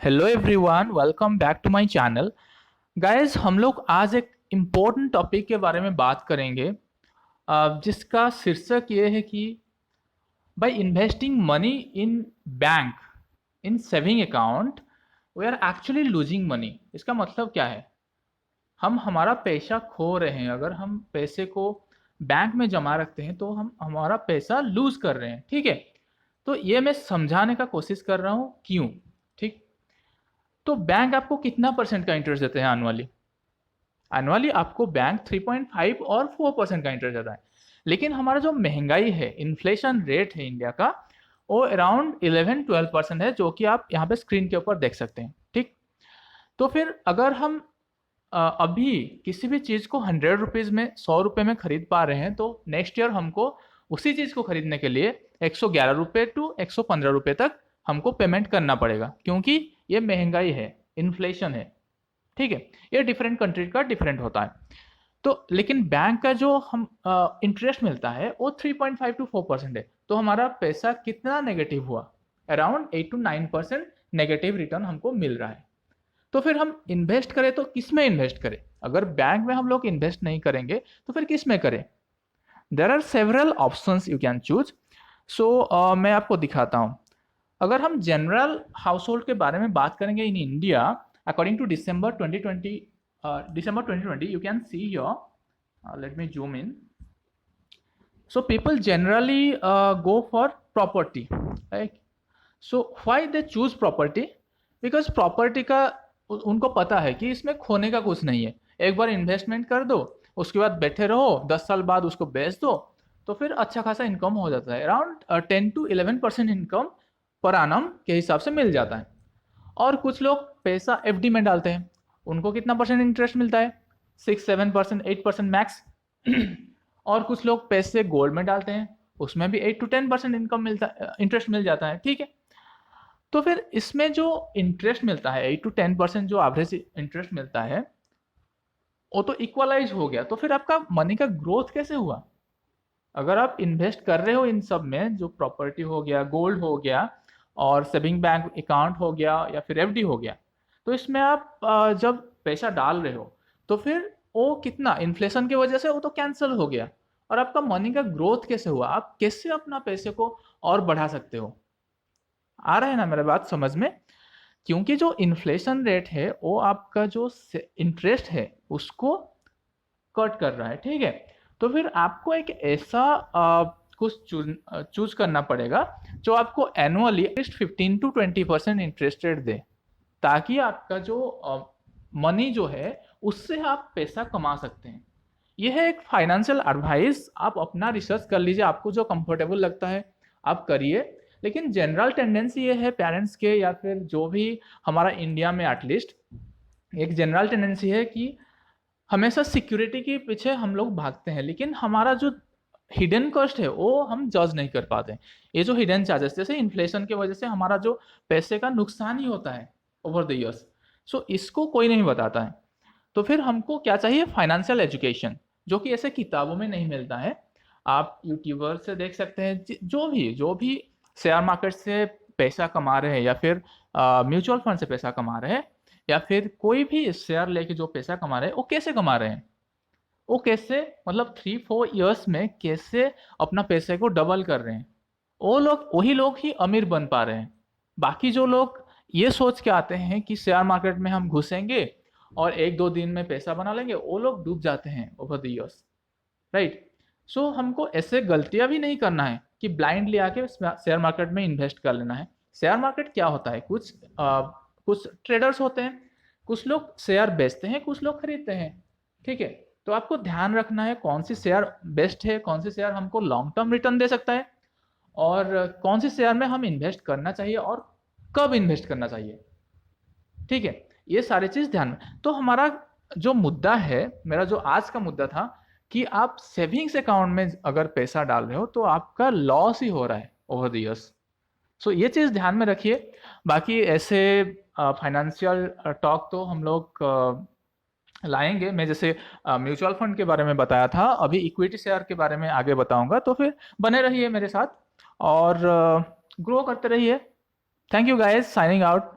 Hello everyone, welcome back to my channel. Guys, हम लोग आज एक इम्पोर्टेंट टॉपिक के बारे में बात करेंगे, जिसका शीर्षक ये है कि by investing money in bank in saving account we are actually losing money. इसका मतलब क्या है? हम हमारा पैसा खो रहे हैं। अगर हम पैसे को बैंक में जमा रखते हैं तो हम हमारा पैसा लूज कर रहे हैं। ठीक है, तो ये मैं समझाने का कोशिश कर रहा हूँ क्यों। ठीक, तो बैंक आपको कितना परसेंट का इंटरेस्ट देते हैं एनुअली? एनुअली आपको बैंक 3.5 और 4% का इंटरेस्ट देता है। लेकिन हमारा जो महंगाई है, इन्फ्लेशन रेट है इंडिया का, वो अराउंड 11-12% है, जो कि आप यहाँ पे स्क्रीन के ऊपर देख सकते हैं। ठीक, तो फिर अगर हम अभी किसी भी चीज़ को 100 रुपीज़ में, 100 रुपये में खरीद पा रहे हैं, तो नेक्स्ट ईयर हमको उसी चीज़ को खरीदने के लिए 111 रुपये टू 115 रुपये तक हमको पेमेंट करना पड़ेगा, क्योंकि ये महंगाई है, इन्फ्लेशन है। ठीक है, ये डिफरेंट कंट्री का डिफरेंट होता है। तो लेकिन बैंक का जो हम इंटरेस्ट मिलता है वो 3.5 टू 4% है। तो हमारा पैसा कितना नेगेटिव हुआ? अराउंड 8 टू 9% नेगेटिव रिटर्न हमको मिल रहा है। तो फिर हम इन्वेस्ट करें तो किस में इन्वेस्ट करें? अगर बैंक में हम लोग इन्वेस्ट नहीं करेंगे तो फिर किस में करें? There are several options you can choose. So मैं आपको दिखाता हूँ। अगर हम जनरल हाउस होल्ड के बारे में बात करेंगे in India, according to December 2020, you can see here, let me zoom in. So people generally go for property, right? So why they choose property? Because property का उनको पता है कि इसमें खोने का कुछ नहीं है। एक बार इन्वेस्टमेंट कर दो, उसके बाद बैठे रहो, 10 साल बाद उसको बेच दो, तो फिर अच्छा खासा इनकम हो जाता है। अराउंड 10 to 11% इनकम पर आनम के हिसाब से मिल जाता है। और कुछ लोग पैसा एफडी में डालते हैं, उनको कितना परसेंट इंटरेस्ट मिलता है? 6-7%, 8% मैक्स। और कुछ लोग पैसे गोल्ड में डालते हैं, उसमें भी 8 to 10% इनकम मिलता, इंटरेस्ट मिल जाता है। ठीक है, तो फिर इसमें जो इंटरेस्ट मिलता है 8 to 10% जो एवरेज इंटरेस्ट मिलता है, वो तो इक्वलाइज हो गया। तो फिर आपका मनी का ग्रोथ कैसे हुआ? अगर आप इन्वेस्ट कर रहे हो इन सब में, जो प्रॉपर्टी हो गया, गोल्ड हो गया, और सेविंग बैंक अकाउंट हो गया, या फिर एफडी हो गया, तो इसमें आप जब पैसा डाल रहे हो तो फिर वो कितना इन्फ्लेशन की वजह से वो तो कैंसिल हो गया। और आपका मनी का ग्रोथ कैसे हुआ? आप कैसे अपना पैसे को और बढ़ा सकते हो? आ रहा है ना मेरा बात समझ में? क्योंकि जो इन्फ्लेशन रेट है वो आपका जो इंटरेस्ट है उसको कट कर रहा है। ठीक है, तो फिर आपको एक ऐसा कुछ चूज करना पड़ेगा जो आपको एनुअली एटलीस्ट 15-20% इंटरेस्ट रेट दे, ताकि आपका जो मनी जो है उससे आप पैसा कमा सकते हैं। यह है एक फाइनेंशियल एडवाइस। आप अपना रिसर्च कर लीजिए, आपको जो कंफर्टेबल लगता है आप करिए। लेकिन जनरल टेंडेंसी ये है पेरेंट्स के, या फिर जो भी हमारा इंडिया में एटलीस्ट एक जनरल टेंडेंसी है कि हमेशा सिक्योरिटी के पीछे हम लोग भागते हैं, लेकिन हमारा जो हिडन कॉस्ट है वो हम जज नहीं कर पाते। ये जो हिडन चार्जेस, जैसे इन्फ्लेशन की वजह से हमारा जो पैसे का नुकसान ही होता है ओवर द ईयर्स, सो इसको कोई नहीं बताता है। तो फिर हमको क्या चाहिए? फाइनेंशियल एजुकेशन, जो कि ऐसे किताबों में नहीं मिलता है। आप यूट्यूबर से देख सकते हैं, जो भी शेयर मार्केट से पैसा कमा रहे हैं, या फिर म्यूचुअल फंड से पैसा कमा रहे हैं, या फिर कोई भी शेयर लेके जो पैसा कमा रहे हैं, वो कैसे कमा रहे हैं, वो कैसे, मतलब 3-4 ईयर्स में कैसे अपना पैसे को डबल कर रहे हैं। वही लोग ही अमीर बन पा रहे हैं। बाकी जो लोग ये सोच के आते हैं कि शेयर मार्केट में हम घुसेंगे और 1-2 दिन में पैसा बना लेंगे, वो लोग डूब जाते हैं ओवर द ईयर्स, राइट? सो हमको ऐसे गलतियां भी नहीं करना है कि ब्लाइंडली आके शेयर मार्केट में इन्वेस्ट कर लेना है। शेयर मार्केट क्या होता है? कुछ ट्रेडर्स होते हैं, कुछ लोग शेयर बेचते हैं, कुछ लोग खरीदते हैं। ठीक है, तो आपको ध्यान रखना है कौन सी शेयर बेस्ट है, कौन सी शेयर हमको लॉन्ग टर्म रिटर्न दे सकता है, और कौन सी शेयर में हम इन्वेस्ट करना चाहिए और कब इन्वेस्ट करना चाहिए। ठीक है, ये सारी चीज ध्यान में। तो हमारा जो मुद्दा है, मेरा जो आज का मुद्दा था, कि आप सेविंग्स अकाउंट में अगर पैसा डाल रहे हो तो आपका लॉस ही हो रहा है ओवर द ईयर्स। सो ये चीज़ ध्यान में रखिए। बाकी ऐसे फाइनेंशियल टॉक तो हम लोग लाएंगे। मैं जैसे म्यूचुअल फंड के बारे में बताया था, अभी इक्विटी शेयर के बारे में आगे बताऊंगा। तो फिर बने रहिए मेरे साथ और ग्रो करते रहिए। Thank you guys, signing out.